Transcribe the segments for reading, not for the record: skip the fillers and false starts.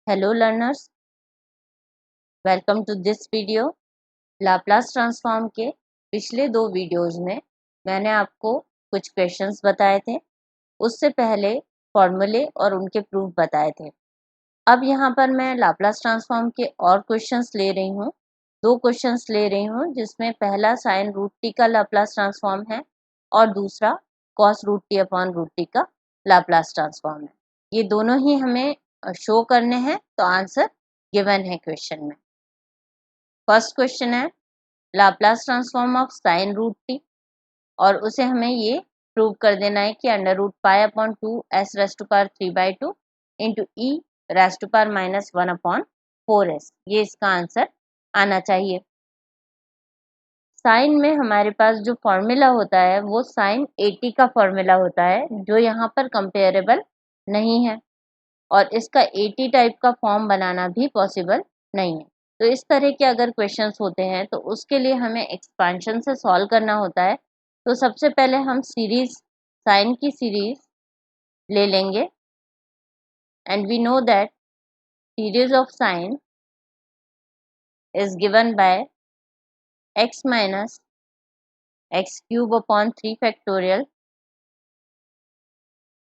Hello learners, welcome to this video। Laplace transform के पिछले दो वीडियोस में मैंने आपको कुछ क्वेश्चंस बताए थे। उससे पहले फॉर्मूले और उनके प्रूफ बताए थे। अब यहाँ पर मैं लाप्लास ट्रांसफॉर्म के और क्वेश्चंस ले रही हूँ। दो क्वेश्चंस ले रही हूँ जिसमें पहला साइन रूट टी का लाप्लास ट्रांसफॉर्म है और दूसरा cos root t upon root t का लाप्लास ट्रांसफॉर्म है। ये दोनों ही हमें शो करने हैं, तो आंसर गिवन है क्वेश्चन में। फर्स्ट क्वेश्चन है Laplace transform of sine root t और उसे हमें ये प्रूव कर देना है कि under root pi upon 2 s raise to power 3/2 into e raise to power -1 upon 4s, ये इसका आंसर आना चाहिए। साइन में हमारे पास जो फॉर्मूला होता है वो साइन 80 का फॉर्मूला होता है, जो यहाँ पर कंपेरेबल नहीं है और इसका 80 टाइप का फॉर्म बनाना भी पॉसिबल नहीं है। तो इस तरह के अगर क्वेश्चंस होते हैं तो उसके लिए हमें एक्सपांशन से सॉल्व करना होता है। तो सबसे पहले हम सीरीज साइन की सीरीज ले लेंगे and we know that series of sine is given by x minus x cube upon 3 factorial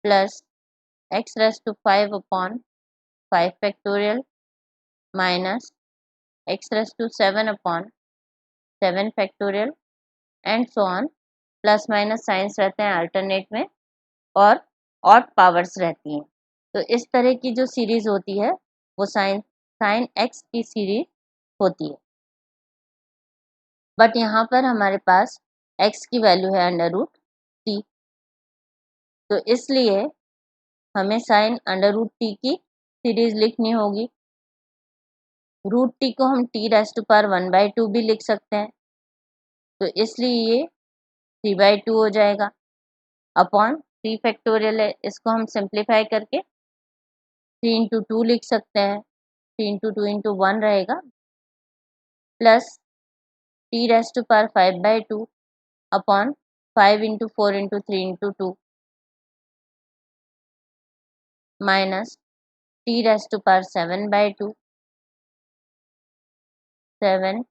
plus x raise to 5 upon 5 factorial minus x raise to 7 upon 7 factorial and so on. Plus minus signs रहते हैं alternate में और odd powers रहती हैं। तो इस तरह की जो सीरीज होती है वो साइन एक्स की सीरीज होती है। बट यहाँ पर हमारे पास x की वैल्यू है अंडर रूट टी, तो इसलिए हमें साइन अंडर रूट टी की सीरीज लिखनी होगी। रूट टी को हम टी रेस टू पावर 1/2 भी लिख सकते हैं, तो इसलिए ये 3/2 हो जाएगा अपॉन 3 फैक्टोरियल है। इसको हम सिंप्लीफाई करके 3 इंटू 2 लिख सकते हैं, 3 इंटू 2 इंटू 1 रहेगा plus t raise to power 5/2 upon 5 into 4 into 3 into 2 minus t raise to power 7/2 7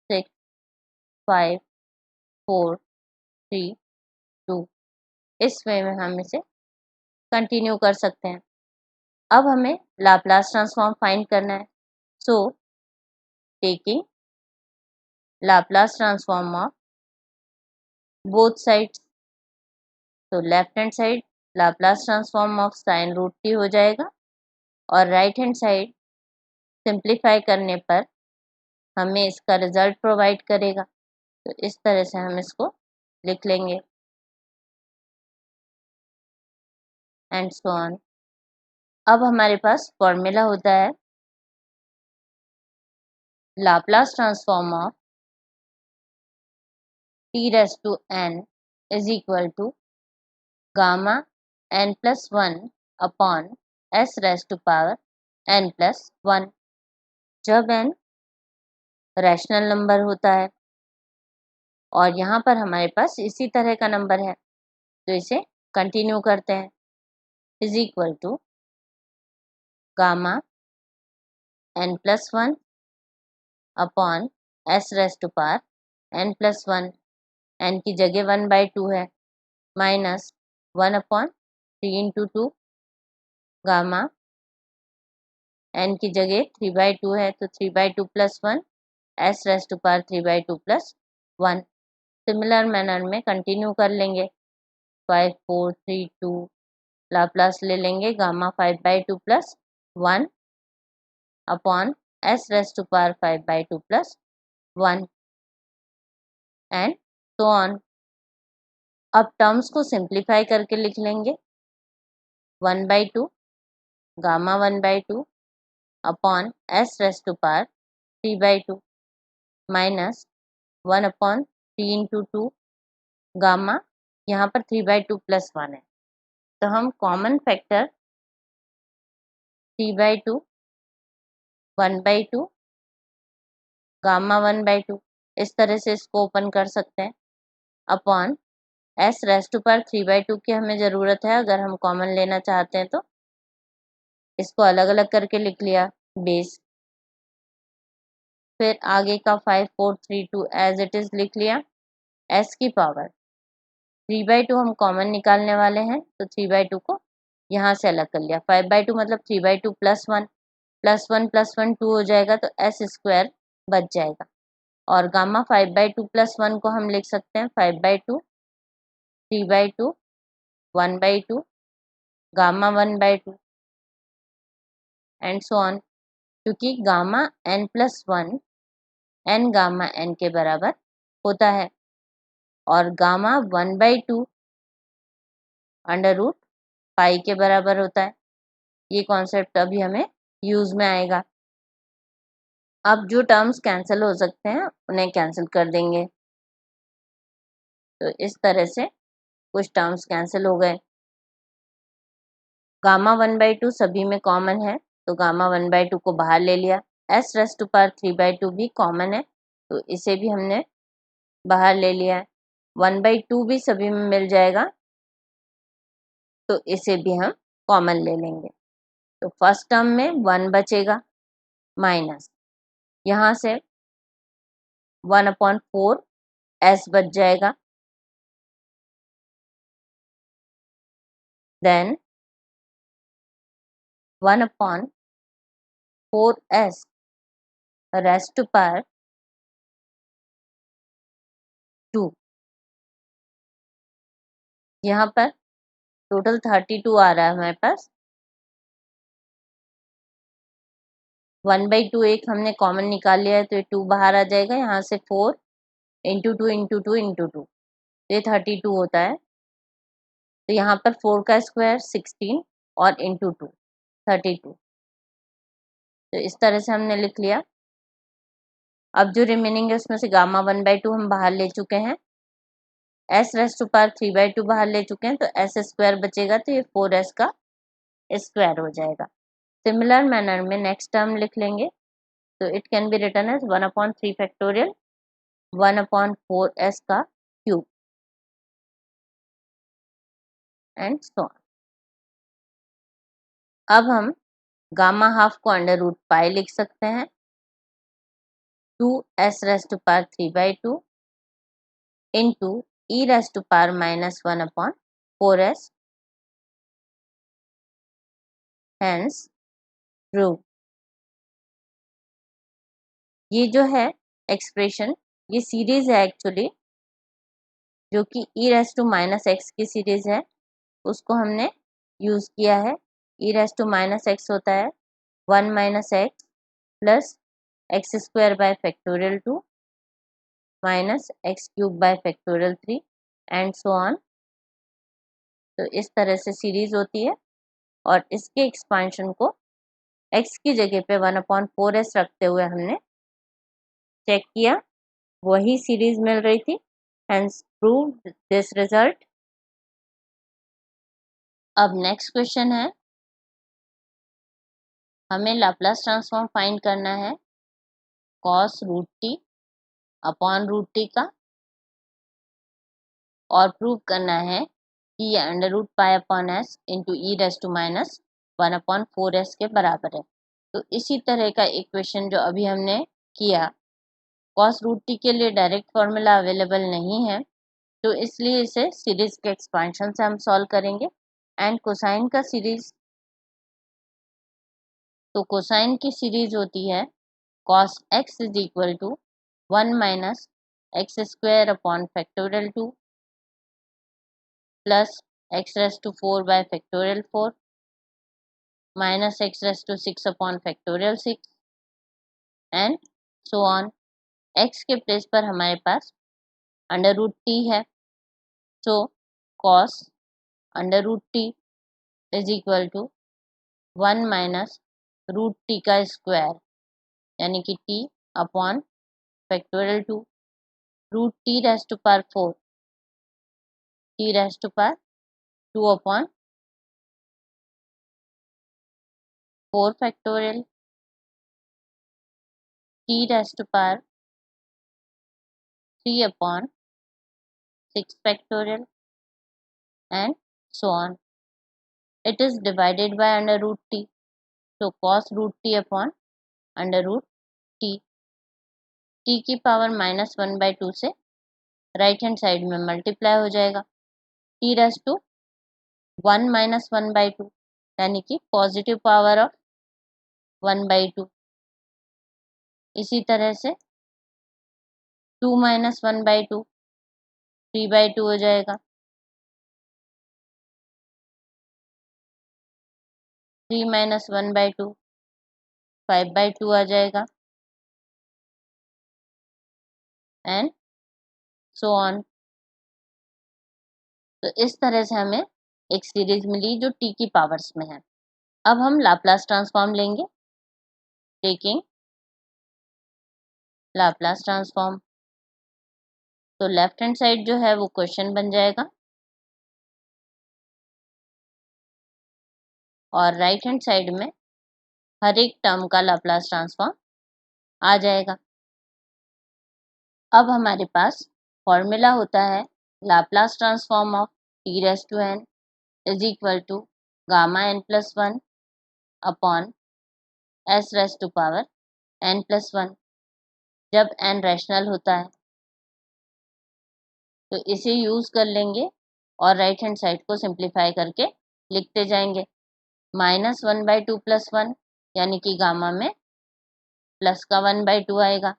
6 5 4 3 2। इस वे में हम इसे कंटिन्यू कर सकते हैं। अब हमें लाप्लास ट्रांसफॉर्म फाइंड करना है। So taking Laplace transform of both sides, तो left hand side Laplace transform of sine root T हो जाएगा और राइट हैंड साइड सिंप्लीफाई करने पर हमें इसका रिजल्ट प्रोवाइड करेगा। तो इस तरह से हम इसको लिख लेंगे एंड सो ऑन। अब हमारे पास फॉर्मूला होता है Laplace transform of t raise to n is equal to gamma n+1 upon s raise to power n+1, जब n रैशनल नंबर होता है और यहाँ पर हमारे पास इसी तरह का नंबर है, तो इसे कंटिन्यू करते हैं is equal to gamma n+1 upon s raise to power n+1, n की जगह 1/2 है, minus 1 upon 3 into 2 gamma n की जगह 3/2 है, तो 3/2 plus 1 s raise to power 3/2 plus 1। Similar manner में कंटिन्यू कर लेंगे 5 4 3 2 लाप्लास ले लेंगे gamma 5/2 plus 1 upon s raise to power 5/2 plus 1 and so on. अब टर्म्स को सिंप्लीफाई करके लिख लेंगे 1/2 gamma 1/2 upon s raise to power 3/2 minus 1 upon 3 into 2 gamma, यहाँ पर 3/2 प्लस 1 है, तो हम कॉमन फैक्टर 3/2 1/2 गामा 1/2 इस तरह से इसको ओपन कर सकते हैं upon s raise to power 3/2 की हमें ज़रूरत है अगर हम कॉमन लेना चाहते हैं तो इसको अलग अलग करके लिख लिया बेस, फिर आगे का 5 4 3 2 एज इट इज लिख लिया। s की पावर 3/2 हम कॉमन निकालने वाले हैं, तो 3/2 को यहाँ से अलग कर लिया। 5/2 मतलब 3/2 +1 +1 +1 2 हो जाएगा, तो s² बच जाएगा। और गामा 5/2 +1 को हम लिख सकते हैं 5/2 3/2 1/2 गामा 1/2 एंड सो ऑन, क्योंकि gamma n+1 n gamma n के बराबर होता है और गामा 1/2 √π के बराबर होता है। ये कॉन्सेप्ट अभी हमें यूज में आएगा। अब जो टर्म्स कैंसिल हो सकते हैं उन्हें कैंसिल कर देंगे, तो इस तरह से कुछ टर्म्स कैंसिल हो गए। गामा 1/2 सभी में कॉमन है, तो गामा 1/2 को बाहर ले लिया। s⁻³ 3/2 भी कॉमन है, तो इसे भी हमने बाहर ले लिया है। 1/2 भी सभी में मिल जाएगा, तो इसे भी हम कॉमन ले लेंगे। तो फर्स्ट टर्म में 1 बचेगा माइनस यहाँ से 1/4 s बच जाएगा, then 1/4 s raise to power 2। यहाँ पर टोटल 32 आ रहा है हमारे पास। 1/2 एक हमने कॉमन निकाल लिया है, तो ये 2 बाहर आ जाएगा। यहाँ से 4 × 2 × 2 × 2, ये 32 होता है। तो यहाँ पर 4 का स्क्वायर 16 और इंटू 2 32। तो इस तरह से हमने लिख लिया। अब जो रिमेनिंग है उसमें से गामा 1/2 हम बाहर ले चुके हैं, s⁻³ 3/2 बाहर ले चुके हैं, तो s² बचेगा, तो ये 4s का स्क्वायर हो जाएगा। सिमिलर मैनर में नेक्स्ट टर्म लिख लेंगे, तो it can be written as 1/3 factorial 1/4s का क्यूब एंड सो ऑन। अब हम गामा हाफ को √π लिख सकते हैं, 2s⁻³ 3/2 into e⁻⁻⁻⁴s hence prove. ये जो है एक्सप्रेशन, ये सीरीज है एक्चुअली, जो कि e⁻⁻x की सीरीज है, उसको हमने यूज किया है। e⁻⁻x होता है 1 - x plus x² / 2 minus x³ / 3 and so on. तो इस तरह से सीरीज होती है, और इसके एक्सपांशन को x की जगह पे 1/4s रखते हुए हमने चेक किया, वही सीरीज मिल रही थी, हेंस प्रूव्ड दिस रिजल्ट। अब नेक्स्ट क्वेश्चन है, हमें लाप्लास ट्रांसफॉर्म फाइंड करना है cos√t अपॉन √t का, और प्रूव करना है कि ये √π/s इंटू e⁻1/4s के बराबर है। तो इसी तरह का इक्वेशन जो अभी हमने किया, cos√t के लिए डायरेक्ट फॉर्मूला अवेलेबल नहीं है, तो इसलिए इसे सीरीज के एक्सपांशन से हम सॉल्व करेंगे। एंड कोसाइन का सीरीज, तो कोसाइन की सीरीज होती है cos x = 1 - x² / 2 plus x⁴ minus x⁶ and so on. x के प्लेस पर हमारे पास √t है, सो cos √t = 1 - √t का स्क्वायर, यानी कि t upon 2 √t⁴ t⁻2 upon 4 factorial t⁻3 upon 6 factorial and so on. It is divided by √t, तो cos root t upon under root t, t की power -1/2 से right hand side में multiply हो जाएगा, T raise to 1 - 1/2 यानी कि positive power of 1/2। इसी तरह से 2 - 1/2 3/2 हो जाएगा, 3 - 1/2 5/2 आ जाएगा, एंड सो ऑन। तो इस तरह से हमें एक सीरीज मिली जो टी की पावर्स में है। अब हम लाप्लास ट्रांसफॉर्म लेंगे, टेकिंग लाप्लास ट्रांसफॉर्म। तो लेफ्ट हैंड साइड जो है वो क्वेश्चन बन जाएगा और राइट हैंड साइड में हर एक टर्म का लाप्लास ट्रांसफॉर्म आ जाएगा। अब हमारे पास फॉर्मूला होता है Laplace transform of t raise to n is equal to gamma n plus 1 upon s raise to power n plus 1, जब n रैशनल होता है। तो इसे यूज कर लेंगे और राइट हैंड साइड को सिंप्लीफाई करके लिखते जाएंगे। -1/2 प्लस 1 यानी कि गामा में प्लस का 1/2 आएगा,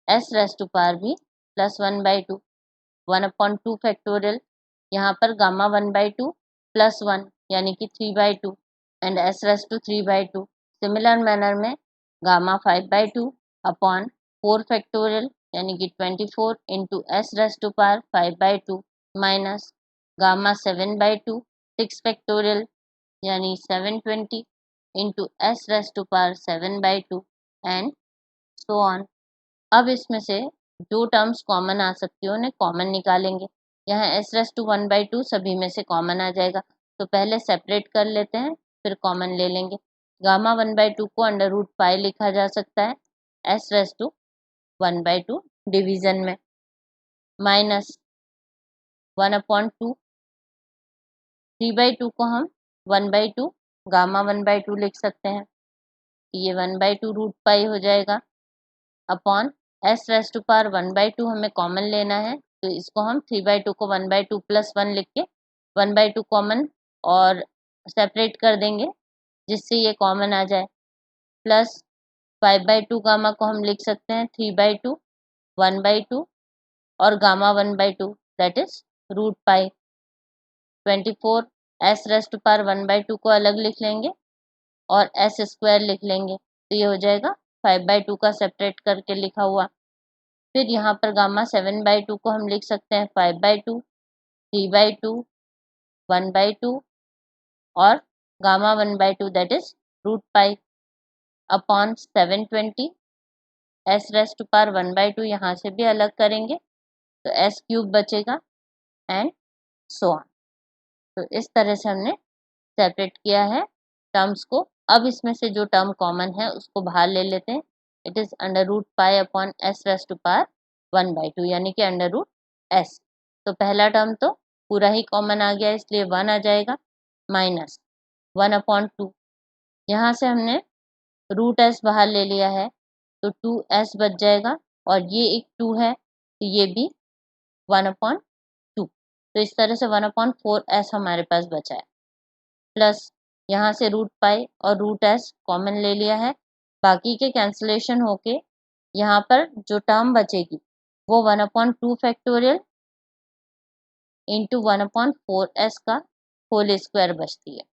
एस रेस टू पावर भी प्लस 1/2, 1/2 फैक्टोरियल, यहाँ पर गामा 1/2 प्लस 1 यानी कि 3/2 and s raise to 3/2। Similar manner में गामा 5/2 अपॉन 4 फैक्टोरियल यानी कि 24 into s raise to power 5/2 minus gamma 7/2 6 factorial यानी 720 into s raise to power 7/2 and so on. अब इसमें से जो टर्म्स कॉमन आ सकती है उन्हें कॉमन निकालेंगे। यहाँ एस रेस टू 1/2 सभी में से कॉमन आ जाएगा, तो पहले सेपरेट कर लेते हैं फिर कॉमन ले लेंगे। गामा 1/2 को अंडर रूट पाई लिखा जा सकता है एस रेस टू 1/2 डिवीजन में, माइनस 1/2, 3/2 को हम 1/2 गामा 1/2 लिख सकते हैं, ये 1/2 रूट पाई हो जाएगा upon s raise to power 1/2 हमें कॉमन लेना है, तो इसको हम 3/2 को 1/2 प्लस 1 लिख के 1/2 कॉमन और सेपरेट कर देंगे जिससे ये कॉमन आ जाए, प्लस 5/2 गामा को हम लिख सकते हैं 3/2 1/2 और gamma 1/2 that is root pi. 24 s raise to power 1/2 को अलग लिख लेंगे और एस स्क्वायर लिख लेंगे, तो ये हो जाएगा 5/2 का सेपरेट करके लिखा हुआ। फिर यहाँ पर गामा 7/2 को हम लिख सकते हैं 5/2 3/2 1/2 और gamma 1/2 that is root pi upon 720 s raise to power 1/2 यहाँ से भी अलग करेंगे तो एस क्यूब बचेगा एंड सो ऑन। तो इस तरह से हमने सेपरेट किया है टर्म्स को। अब इसमें से जो टर्म कॉमन है उसको बाहर ले लेते हैं, it is under root pi upon s raise to power 1/2 यानी कि अंडर रूट एस। तो पहला टर्म तो पूरा ही कॉमन आ गया इसलिए 1 आ जाएगा, माइनस 1/2, यहाँ से हमने रूट एस बाहर ले लिया है तो 2s बच जाएगा और ये एक 2 है तो ये भी 1/2, तो इस तरह से 1/4s हमारे पास बचा है, प्लस यहाँ से रूट पाई और रूट एस कॉमन ले लिया है, बाकी के कैंसिलेशन होके यहाँ पर जो टर्म बचेगी वो 1/2 फैक्टोरियल इंटू 1/4s का होल स्क्वायर बचती है।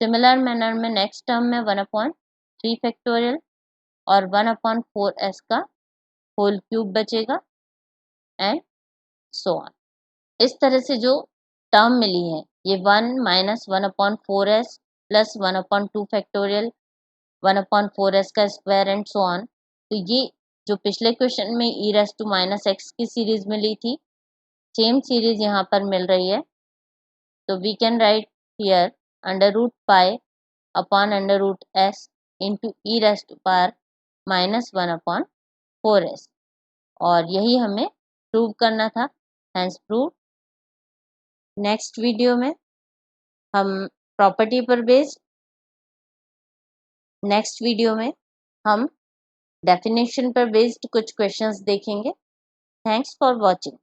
सिमिलर मैनर में नेक्स्ट टर्म में 1/3 फैक्टोरियल और 1/4s का होल क्यूब बचेगा एंड सो ऑन। इस तरह से जो टर्म मिली है ये 1 - 1/4s प्लस 1/2 फैक्टोरियल 1/4s का स्क्वायर एंड सो ऑन। तो ये जो पिछले क्वेश्चन में e रेस टू -x की सीरीज मिली थी सेम सीरीज यहाँ पर मिल रही है, तो we can write here under root pi upon under root s into e raise to power -1/4s और यही हमें प्रूव करना था, हैंस प्रूव। नेक्स्ट वीडियो में हम प्रॉपर्टी पर बेस्ड नेक्स्ट वीडियो में हम डेफिनेशन पर बेस्ड कुछ क्वेश्चंस देखेंगे। Thanks for watching.